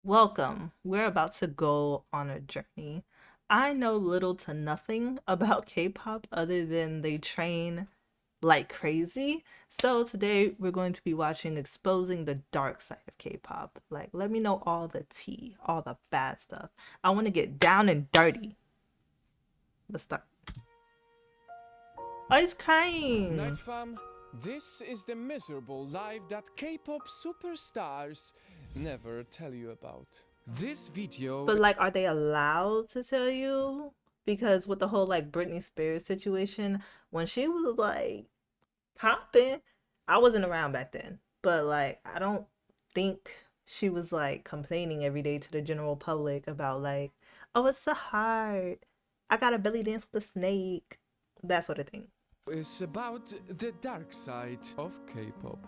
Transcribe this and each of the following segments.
Welcome. We're about to go on a journey. I know little to nothing about K-pop other than they train like crazy. So today we're going to be watching Exposing the Dark Side of K-pop. Like, let me know all the tea, all the bad stuff. I want to get down and dirty. Let's start. Oh, he's Night crying. fam, this is the miserable life that K-pop superstars never tell you about. This video But like, are they allowed to tell you? Because with the whole like Britney Spears situation, when she was like popping. I wasn't around back then, but like I don't think she was like complaining every day to the general public about like, oh, it's so hard. I got a belly dance with a snake, that sort of thing. is about the dark side of K-pop.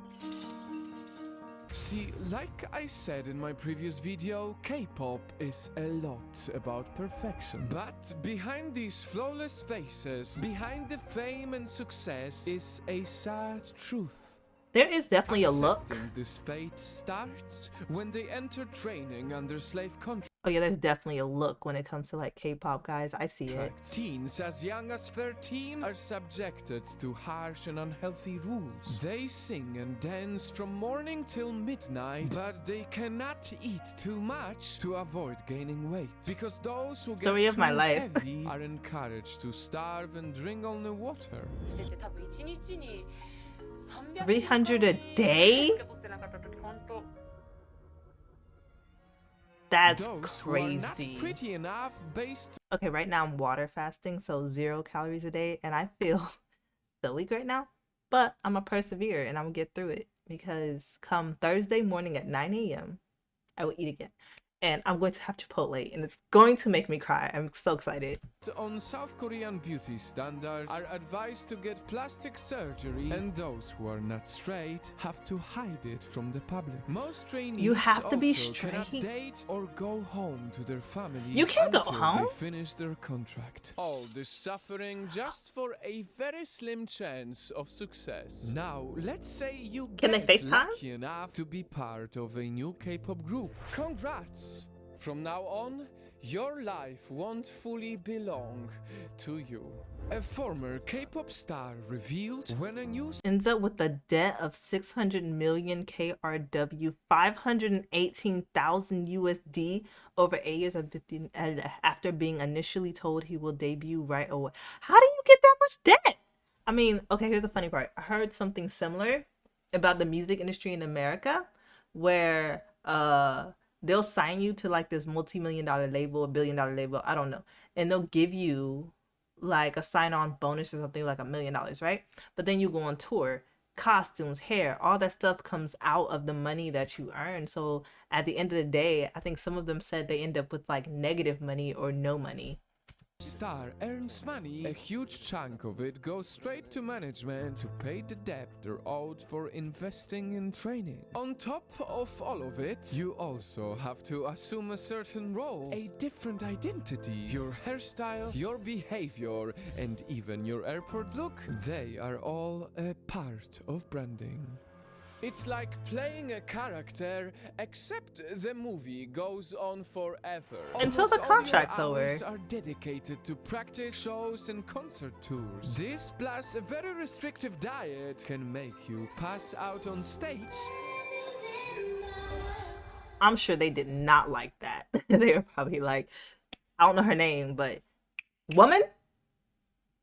See, like I said in my previous video, K-pop is a lot about perfection. But behind these flawless faces, behind the fame and success, is a sad truth. There is definitely a look. Accepting this fate starts when they enter training under slave contract. Oh yeah, there's definitely a look when it comes to like K-pop guys. I see it. Teens as young as 13 are subjected to harsh and unhealthy rules. They sing and dance from morning till midnight, but they cannot eat too much to avoid gaining weight. Because those who Story get of my too life. heavy are encouraged to starve and drink only water. 300 a day? That's Those who are not crazy. pretty enough based Okay, right now I'm water fasting, so 0 calories a day, and I feel so weak right now. But I'm gonna persevere and I'm gonna get through it because come Thursday morning at 9 a.m., I will eat again. And I'm going to have Chipotle, and it's going to make me cry. I'm so excited. on South Korean beauty standards are advised to get plastic surgery, and those who are not straight have to hide it from the public. Most trainees You have to be also cannot straight? date or go home to their families. You can't go until home? they finish their contract. All this suffering just for a very slim chance of success. Now, let's say you Can they get FaceTime? lucky enough to be part of a new K-pop group. Congrats! From now on, your life won't fully belong to you. A former K-pop star revealed when a new Ends up with a debt of 600 million KRW, 518,000 USD over 8 years of 15, after being initially told he will debut right away. How do you get that much debt? I mean, okay, here's the funny part. I heard something similar about the music industry in America where they'll sign you to like this multi-million-dollar label, $1 billion label, I don't know, and they'll give you like a sign-on bonus or something like $1 million, right? But then you go on tour, costumes, hair, all that stuff comes out of the money that you earn. So at the end of the day, I think some of them said they end up with like negative money or no money. star earns money, a huge chunk of it goes straight to management to pay the debt they're owed for investing in training. On top of all of it, you also have to assume a certain role, a different identity. Your hairstyle, your behavior, and even your airport look, they are all a part of branding. It's like playing a character, except the movie goes on forever. Until the Almost all your contract's over. hours are dedicated to practice, shows, and concert tours. This, plus a very restrictive diet, can make you pass out on stage. I'm sure they did not like that. They were probably like, I don't know her name, but woman,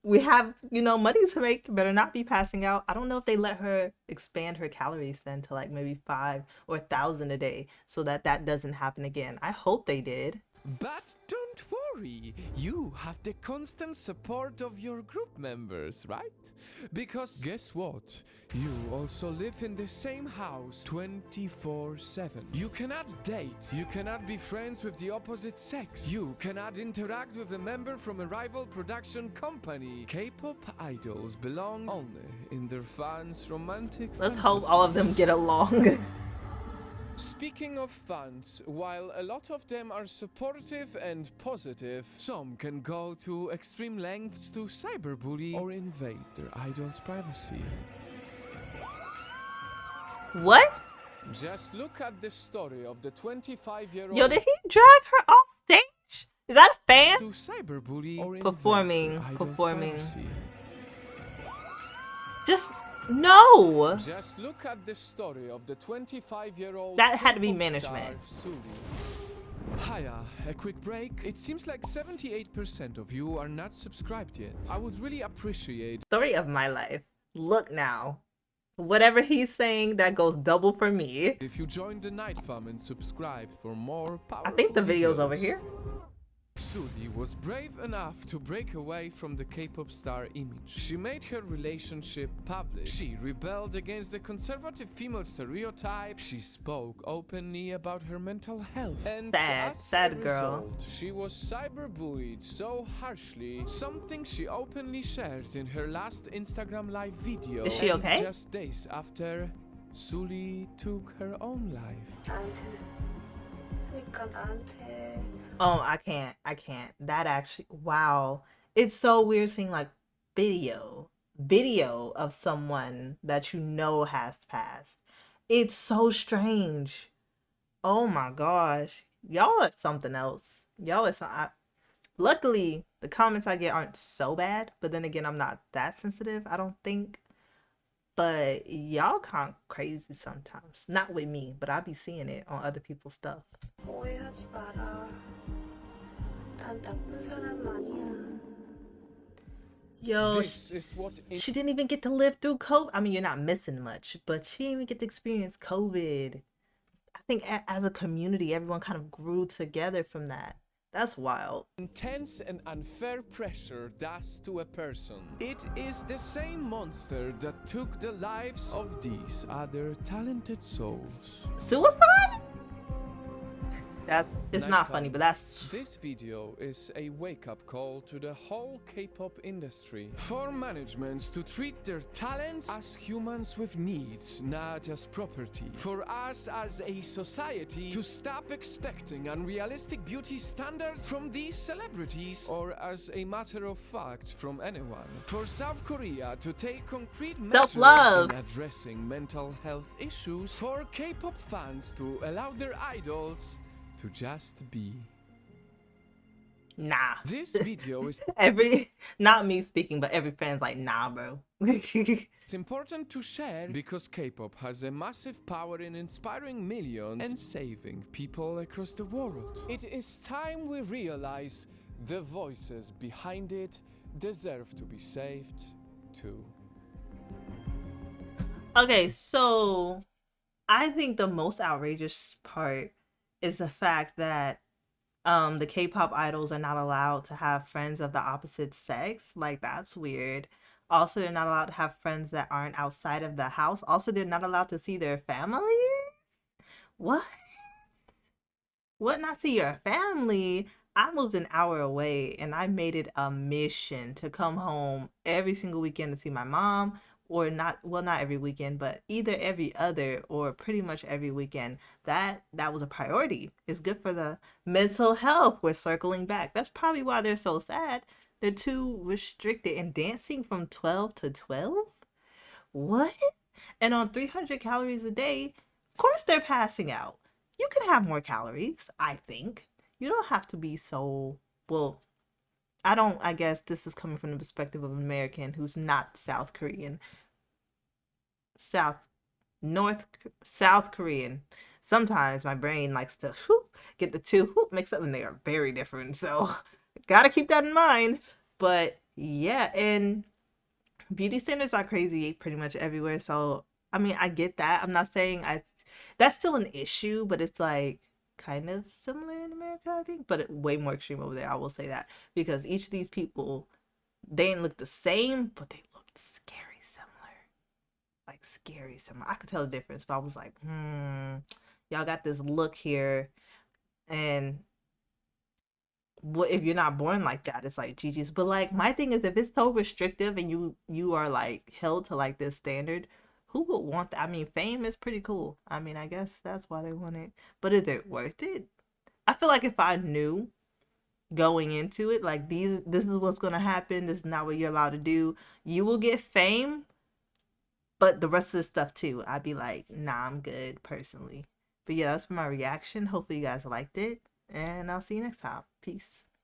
we have, money to make. Better not be passing out. I don't know if they let her expand her calories then to like maybe 5 or 1,000 a day so that doesn't happen again. I hope they did. But don't worry, you have the constant support of your group members, right? Because guess what? You also live in the same house 24/7. You cannot date, you cannot be friends with the opposite sex, you cannot interact with a member from a rival production company. K-pop idols belong only in their fans' romantic Let's hope all of them get along. Speaking of fans, while a lot of them are supportive and positive, some can go to extreme lengths to cyberbully or invade their idol's privacy. What? Just look at the story of the 25-year-old Yo, did he drag her off stage? Is that a fan? to cyberbully or Performing, invade the idol's performing. privacy. Just no. Just look at the story of the 25-year-old That had to be Kpop management. star, Sulli. Hiya, a quick break. It seems like 78% of you are not subscribed yet. I would really appreciate Story of my life. Look now. Whatever he's saying, that goes double for me. if you join the Night Fam and subscribe for more powerful I think the video's videos. over here. Sulli was brave enough to break away from the K-pop star image. She made her relationship public. She rebelled against the conservative female stereotype. She spoke openly about her mental health. And Sad as a girl. result, she was cyberbullied so harshly, something she openly shared in her last Instagram live video. Is she And okay? just days after, Sulli took her own life. 그러니까 나한테 Oh, I can't. That actually, wow. It's so weird seeing like video of someone that you know has passed. It's so strange. Oh my gosh. Y'all are something else. Y'all are luckily, the comments I get aren't so bad, but then again, I'm not that sensitive, I don't think. But y'all kind of crazy sometimes. Not with me, but I be seeing it on other people's stuff. 오해하지 마라. 난 나쁜 사람 아니야. Yo, This is what she didn't even get to live through COVID. I mean, you're not missing much, but she didn't even get to experience COVID. I think as a community, everyone kind of grew together from that. That's wild. intense and unfair pressure does to a person. It is the same monster that took the lives of these other talented souls. Suicide? It's Night not Fam. funny, but that's... This video is a wake-up call to the whole K-pop industry. For managements to treat their talents as humans with needs, not as property. For us as a society to stop expecting unrealistic beauty standards from these celebrities, or as a matter of fact, from anyone. For South Korea to take concrete measures Self-love. in addressing mental health issues. For K-pop fans to allow their idols to just be. Nah. This video is Not me speaking, but every fan's like, nah, bro. it's important to share because K-pop has a massive power in inspiring millions and saving people across the world. It is time we realize the voices behind it deserve to be saved too. Okay, so I think the most outrageous part is the fact that the K-pop idols are not allowed to have friends of the opposite sex. Like, that's weird. Also, they're not allowed to have friends that aren't outside of the house. Also, they're not allowed to see their family. What? What, not see your family? I moved an hour away and I made it a mission to come home every single weekend to see my mom. Or not, well, not every weekend, but either every other or pretty much every weekend. That was a priority. It's good for the mental health. We're circling back. That's probably why they're so sad. They're too restricted and dancing from 12 to 12? What? And on 300 calories a day, of course they're passing out. You can have more calories, I think. You don't have to be so, well, I guess this is coming from the perspective of an American who's not South Korean. South Korean. Sometimes my brain likes to get the two mixed up and they are very different. So gotta keep that in mind. But yeah, and beauty standards are crazy pretty much everywhere. So, I mean, I get that. I'm not saying that's still an issue, but it's like kind of similar in America, I think, but way more extreme over there. I will say that because each of these people, they didn't look the same, but they looked scary similar. Like scary similar. I could tell the difference, but I was like, y'all got this look here, and what if you're not born like that? It's like GG's. But like my thing is, if it's so restrictive and you are like held to like this standard, who would want that? I mean, fame is pretty cool. I mean, I guess that's why they want it. But is it worth it? I feel like if I knew going into it, like this is what's gonna happen, this is not what you're allowed to do, you will get fame. But the rest of the stuff too, I'd be like, nah, I'm good personally. But yeah, that's my reaction. Hopefully you guys liked it. And I'll see you next time. Peace.